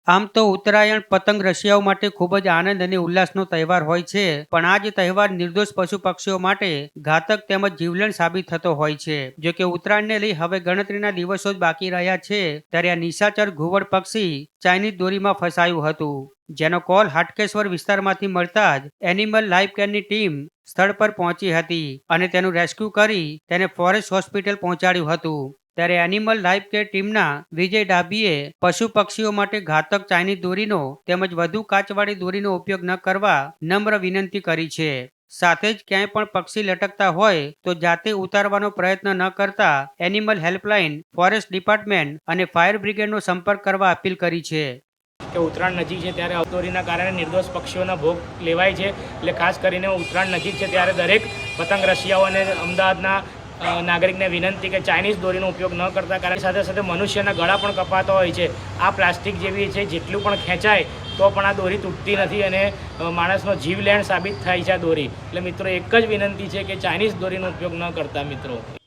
આમ તો ઉત્તરાયણ પતંગ રશિયાઓ માટે ખૂબ જ આનંદ અને ઉલ્લાસનો તહેવાર હોય છે, પણ આ જ તહેવાર નિર્દોષ પશુ પક્ષીઓ માટે ઘાતક તેમજ જીવલેણ સાબિત થતો હોય છે. જો કે ઉત્તરાયણને લઈ હવે ગણતરીના દિવસો જ બાકી રહ્યા છે, ત્યારે આ નિશાચર ઘુવડ પક્ષી ચાઇનીઝ દોરીમાં ફસાયું હતું. જેનો કોલ હાટકેશ્વર વિસ્તારમાંથી મળતા જ એનિમલ લાઈફ કેરની ટીમ સ્થળ પર પહોંચી હતી અને તેનું રેસ્ક્યુ કરી તેને ફોરેસ્ટ હોસ્પિટલ પહોંચાડ્યું હતું. ત્યારે એનિમલ લાઈફ કેર ટીમના વિજય ડાભીએ પશુ પક્ષીઓ માટે ઘાતક ચાઇનીઝ દોરીનો તેમજ વધુ કાચવાળી દોરીનો ઉપયોગ ન કરવા નમ્ર વિનંતી કરી છે. સાથે જ ક્યાંય પણ પક્ષી લટકતા હોય તો જાતે ઉતારવાનો પ્રયત્ન ન કરતા એનિમલ હેલ્પલાઇન, ફોરેસ્ટ ડિપાર્ટમેન્ટ અને ફાયર બ્રિગેડનો સંપર્ક કરવા અપીલ કરી છે. કે ઉત્તરાયણ નજીક છે ત્યારે અવદોરીના કારણે નિર્દોષ પક્ષીઓના ભોગ લેવાય છે. એટલે ખાસ કરીને ઉત્તરાયણ નજીક છે ત્યારે દરેક પતંગ રશિયાઓ અને અમદાવાદના નાગરિકને વિનંતી કે ચાઇનીઝ દોરીનો ઉપયોગ ન કરતા, કારણ સાથે સાથે મનુષ્યના ગળા પણ કપાતા હોય છે. આ પ્લાસ્ટિક જેવી છે, જેટલું પણ ખેંચાય તો પણ આ દોરી તૂટતી નથી અને માણસનો જીવલેણ સાબિત થાય છે આ દોરી. એટલે મિત્રો એક જ વિનંતી છે કે ચાઇનીઝ દોરીનો ઉપયોગ ન કરતા મિત્રો.